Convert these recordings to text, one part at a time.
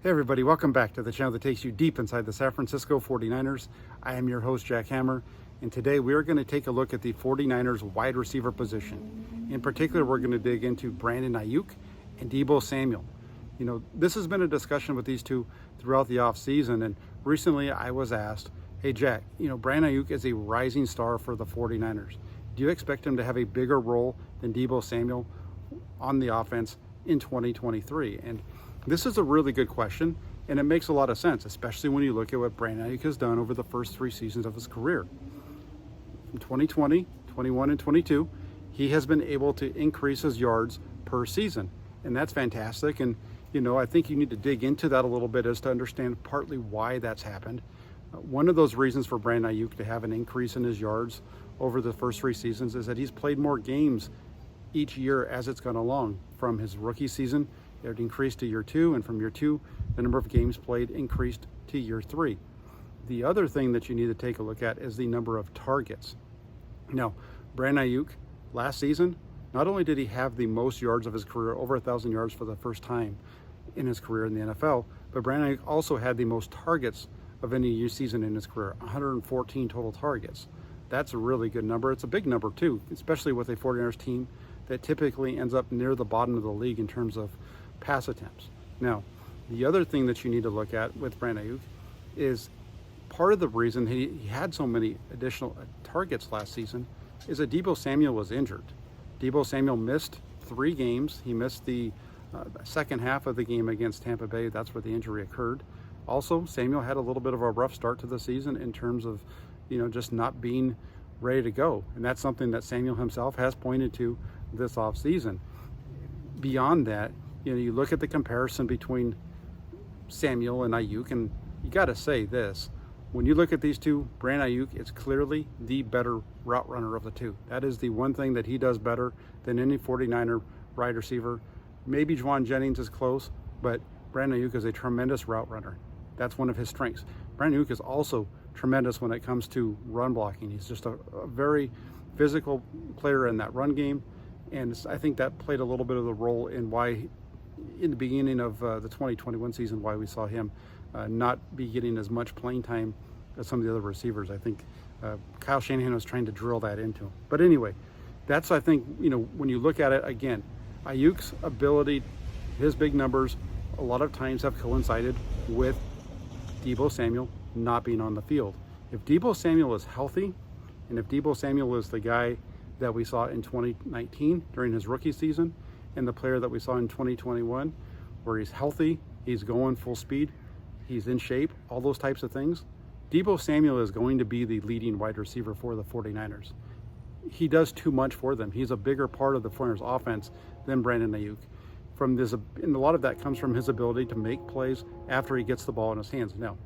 Hey everybody, welcome back to the channel that takes you deep inside the San Francisco 49ers. I am your host, Jack Hammer, and today we are going to take a look at the 49ers wide receiver position. In particular, we're going to dig into Brandon Aiyuk and Deebo Samuel. You know, this has been a discussion with these two throughout the offseason, and recently I was asked, hey Jack, you know, Brandon Aiyuk is a rising star for the 49ers. Do you expect him to have a bigger role than Deebo Samuel on the offense in 2023? And this is a really good question, and it makes a lot of sense, especially when you look at what Brandon Aiyuk has done over the first 3 seasons of his career. From 2020, 21, and 22, he has been able to increase his yards per season, and that's fantastic. And, you know, I think you need to dig into that a little bit as to understand partly why that's happened. One of those reasons for Brandon Aiyuk to have an increase in his yards over the first 3 seasons is that he's played more games each year as it's gone along. From his rookie season, it increased to year 2, and from year 2, the number of games played increased to year 3. The other thing that you need to take a look at is the number of targets. Now, Brandon Aiyuk, last season, not only did he have the most yards of his career, over 1,000 yards for the first time in his career in the NFL, but Brandon Aiyuk also had the most targets of any season in his career, 114 total targets. That's a really good number. It's a big number too, especially with a 49ers team that typically ends up near the bottom of the league in terms of pass attempts. Now, the other thing that you need to look at with Brandon Aiyuk is part of the reason he had so many additional targets last season is that Deebo Samuel was injured. Deebo Samuel missed 3 games. He missed the second half of the game against Tampa Bay. That's where the injury occurred. Also, Samuel had a little bit of a rough start to the season in terms of, you know, just not being ready to go. And that's something that Samuel himself has pointed to this offseason. Beyond that, you know, you look at the comparison between Samuel and Aiyuk, and you got to say this. When you look at these two, Brandon Aiyuk is clearly the better route runner of the two. That is the one thing that he does better than any 49er wide receiver. Maybe Juwan Jennings is close, but Brandon Aiyuk is a tremendous route runner. That's one of his strengths. Brandon Aiyuk is also tremendous when it comes to run blocking. He's just a very physical player in that run game, and I think that played a little bit of the role in why, in the beginning of the 2021 season, why we saw him not be getting as much playing time as some of the other receivers. I think Kyle Shanahan was trying to drill that into him. But anyway, that's, I think, you know, when you look at it again, Aiyuk's ability, his big numbers, a lot of times have coincided with Deebo Samuel not being on the field. If Deebo Samuel is healthy, and if Deebo Samuel is the guy that we saw in 2019 during his rookie season, and the player that we saw in 2021, where he's healthy, he's going full speed, he's in shape, all those types of things, Deebo Samuel is going to be the leading wide receiver for the 49ers. He does too much for them. He's a bigger part of the 49ers offense than Brandon Aiyuk. From this, and a lot of that comes from his ability to make plays after he gets the ball in his hands. Now,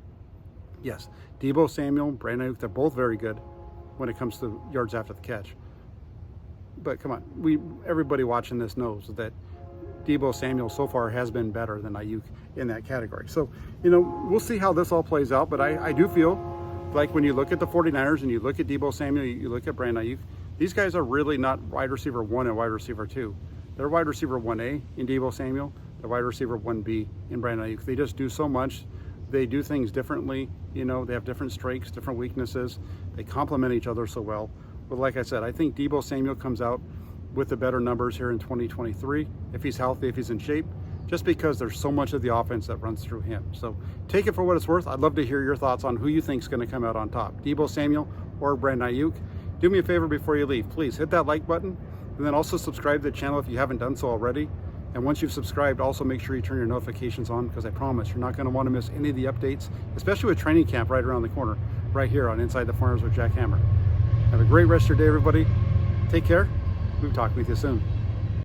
yes, Deebo Samuel, Brandon Aiyuk, they're both very good when it comes to yards after the catch. But come on, everybody watching this knows that Deebo Samuel so far has been better than Aiyuk in that category. So, you know, we'll see how this all plays out. But I do feel like when you look at the 49ers and you look at Deebo Samuel, you look at Brandon Aiyuk, these guys are really not wide receiver 1 and wide receiver 2. They're wide receiver 1A in Deebo Samuel. They're wide receiver 1B in Brandon Aiyuk. They just do so much. They do things differently. You know, they have different strengths, different weaknesses. They complement each other so well. But like I said, I think Deebo Samuel comes out with the better numbers here in 2023, if he's healthy, if he's in shape, just because there's so much of the offense that runs through him. So take it for what it's worth. I'd love to hear your thoughts on who you think is going to come out on top, Deebo Samuel or Brandon Aiyuk. Do me a favor before you leave. Please hit that like button, and then also subscribe to the channel if you haven't done so already. And once you've subscribed, also make sure you turn your notifications on, because I promise you're not going to want to miss any of the updates, especially with training camp right around the corner, right here on Inside the 49ers with Jack Hammer. Have a great rest of your day, everybody. Take care. We'll talk with you soon.